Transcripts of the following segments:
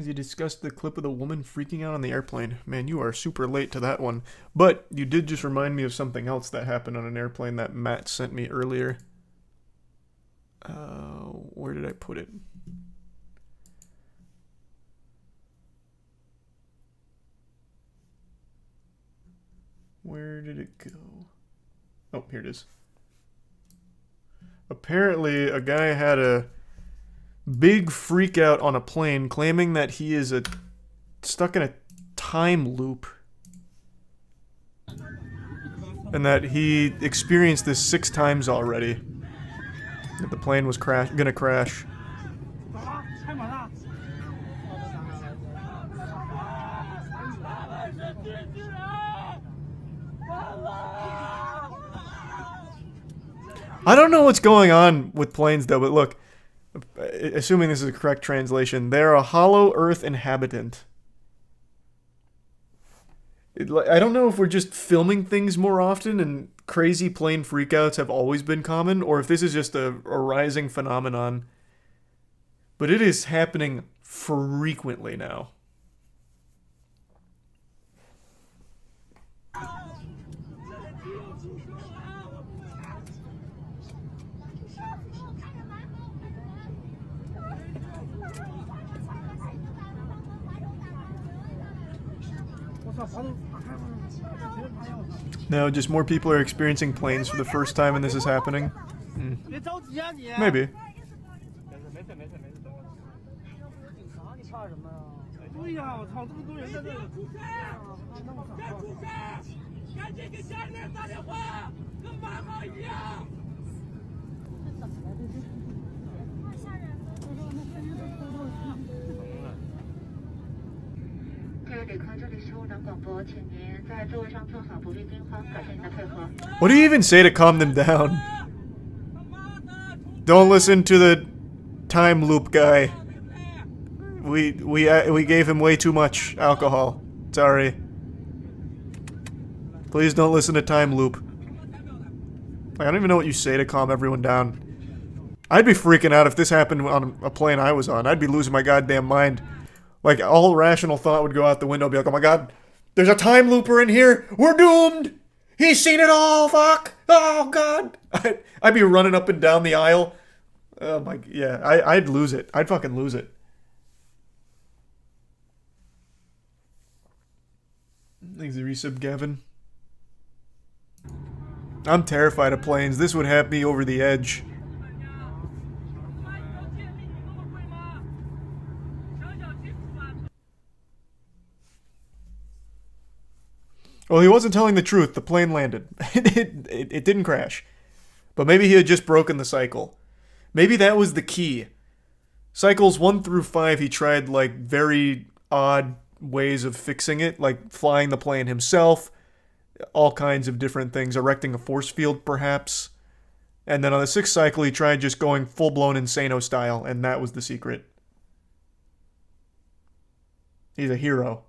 as you discussed the clip of the woman freaking out on the airplane. Man, you are super late to that one. But you did just remind me of something else that happened on an airplane that Matt sent me earlier. Where did I put it? Where did it go? Oh, here it is. Apparently, a guy had a big freak out on a plane claiming that he is stuck in a time loop. And that he experienced this 6 times already. That the plane was gonna crash. I don't know what's going on with planes though, but look, assuming this is a correct translation, they're a hollow earth inhabitant. I don't know if we're just filming things more often and crazy plane freakouts have always been common, or if this is just a rising phenomenon. But it is happening frequently now. No, just more people are experiencing planes for the first time and this is happening. Maybe. What do you even say to calm them down? Don't listen to the time loop guy. We gave him way too much alcohol. Sorry. Please don't listen to time loop. Like, I don't even know what you say to calm everyone down. I'd be freaking out if this happened on a plane I was on. I'd be losing my goddamn mind. Like, all rational thought would go out the window. Be like, oh my god, there's a time looper in here. We're doomed. He's seen it all. Fuck. Oh god. I'd be running up and down the aisle. Oh my, yeah. I'd lose it. I'd fucking lose it. Thanks, the resub, Gavin. I'm terrified of planes. This would have me over the edge. Well, he wasn't telling the truth. The plane landed. It didn't crash. But maybe he had just broken the cycle. Maybe that was the key. Cycles 1 through 5, he tried, like, very odd ways of fixing it. Like, flying the plane himself. All kinds of different things. Erecting a force field, perhaps. And then on the 6th cycle, he tried just going full-blown Insano style. And that was the secret. He's a hero.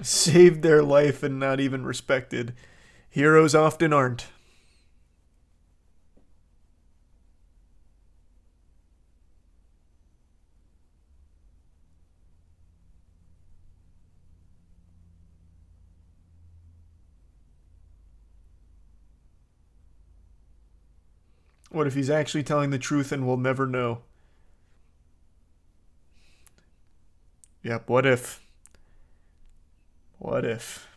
Saved their life and not even respected. Heroes often aren't. What if he's actually telling the truth and we'll never know? Yep, what if? What if?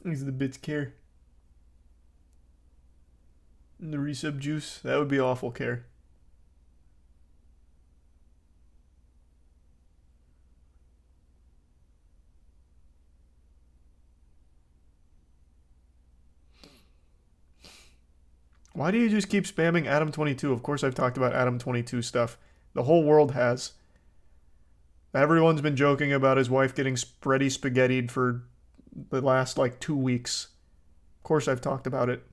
These are the bits care. And the resub juice, that would be awful care. Why do you just keep spamming Adam 22? Of course I've talked about Adam 22 stuff. The whole world has. Everyone's been joking about his wife getting spready spaghettied for the last, like, 2 weeks. Of course I've talked about it.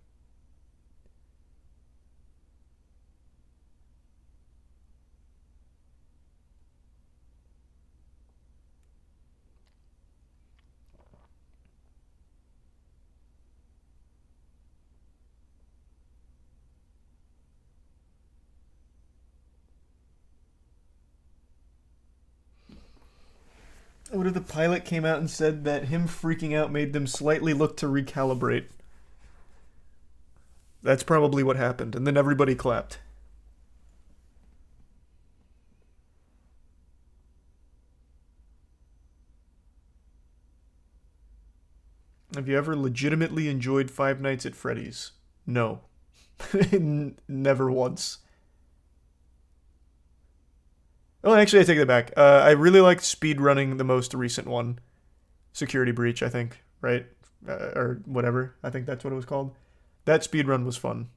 What if the pilot came out and said that him freaking out made them slightly look to recalibrate? That's probably what happened, and then everybody clapped. Have you ever legitimately enjoyed Five Nights at Freddy's? No. Never once. Oh, actually, I take that back. I really liked speedrunning the most recent one. Security Breach, I think, right? Or whatever. I think that's what it was called. That speedrun was fun.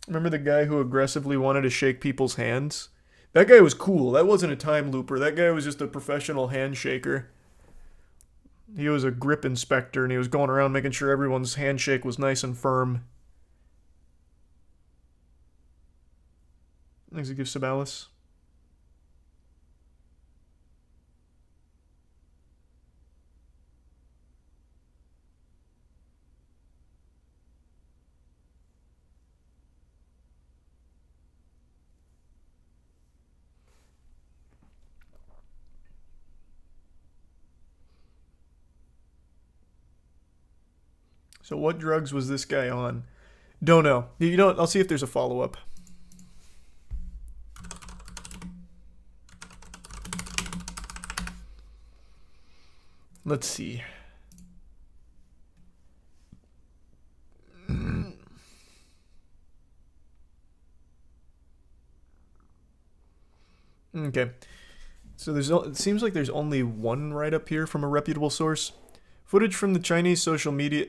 Remember the guy who aggressively wanted to shake people's hands? That guy was cool. That wasn't a time looper. That guy was just a professional handshaker. He was a grip inspector and he was going around making sure everyone's handshake was nice and firm. Thanks to give Sabalis. So what drugs was this guy on? Don't know. You know what? I'll see if there's a follow-up. Let's see. Okay. So it seems like there's only one write-up here from a reputable source. Footage from Chinese social media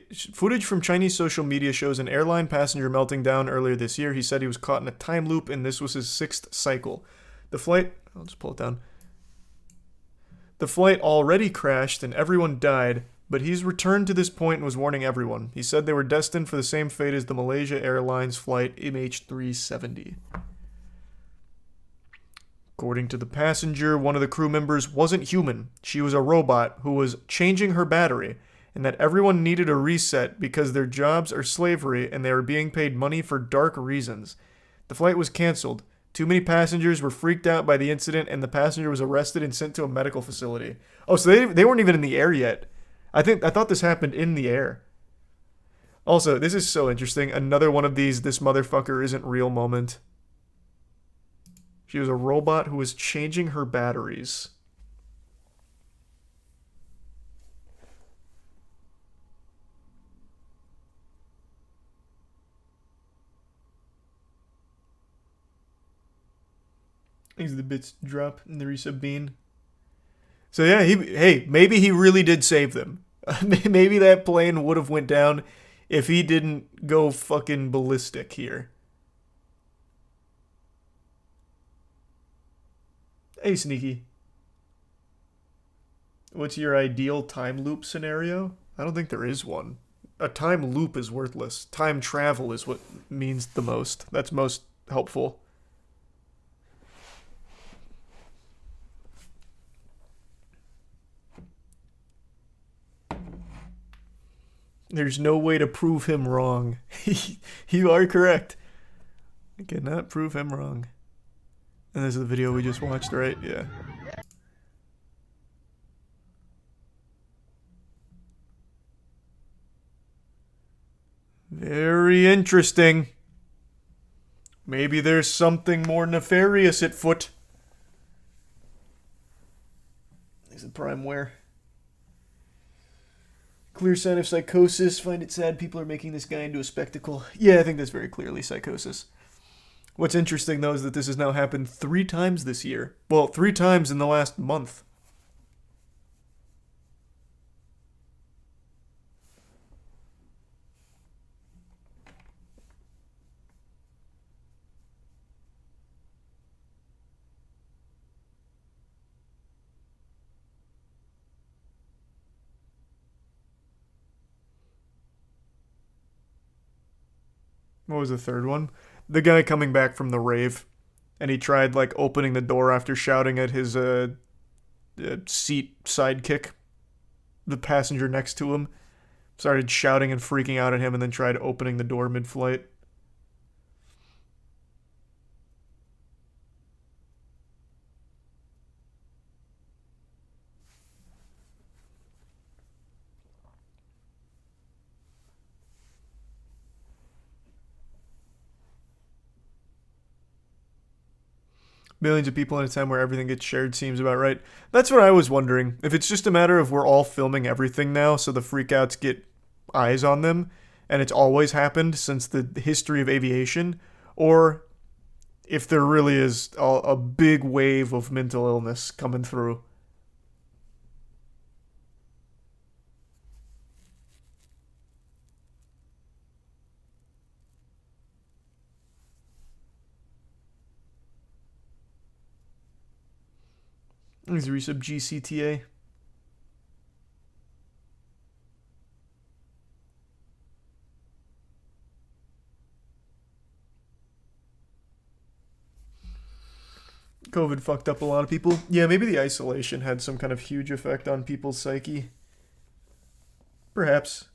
shows an airline passenger melting down earlier this year. He said he was caught in a time loop and this was his 6th cycle. I'll just pull it down. The flight already crashed and everyone died, but he's returned to this point and was warning everyone. He said they were destined for the same fate as the Malaysia Airlines flight MH370. According to the passenger, one of the crew members wasn't human. She was a robot who was changing her battery, and that everyone needed a reset because their jobs are slavery and they were being paid money for dark reasons. The flight was canceled. Too many passengers were freaked out by the incident, and the passenger was arrested and sent to a medical facility. Oh, so they weren't even in the air yet. I thought this happened in the air. Also, this is so interesting. Another one of these "this motherfucker isn't real" moment. She was a robot who was changing her batteries. These are the bits drop in the resub bean. So yeah, maybe he really did save them. Maybe that plane would have went down if he didn't go fucking ballistic here. Hey, Sneaky. What's your ideal time loop scenario? I don't think there is one. A time loop is worthless. Time travel is what means the most. That's most helpful. There's no way to prove him wrong. You are correct. I cannot prove him wrong. And this is the video we just watched, right? Yeah. Very interesting. Maybe there's something more nefarious at foot. Is it Primeware? Clear sign of psychosis. Find it sad people are making this guy into a spectacle. Yeah, I think that's very clearly psychosis. What's interesting, though, is that this has now happened 3 times this year. Well, 3 times in the last month. What was the third one? The guy coming back from the rave, and he tried like opening the door after shouting at his seat sidekick, the passenger next to him. Started shouting and freaking out at him, and then tried opening the door mid-flight. Millions of people in a time where everything gets shared seems about right. That's what I was wondering. If it's just a matter of we're all filming everything now, so the freakouts get eyes on them, and it's always happened since the history of aviation, or if there really is a big wave of mental illness coming through. Is resub GCTA? COVID fucked up a lot of people. Yeah, maybe the isolation had some kind of huge effect on people's psyche. Perhaps.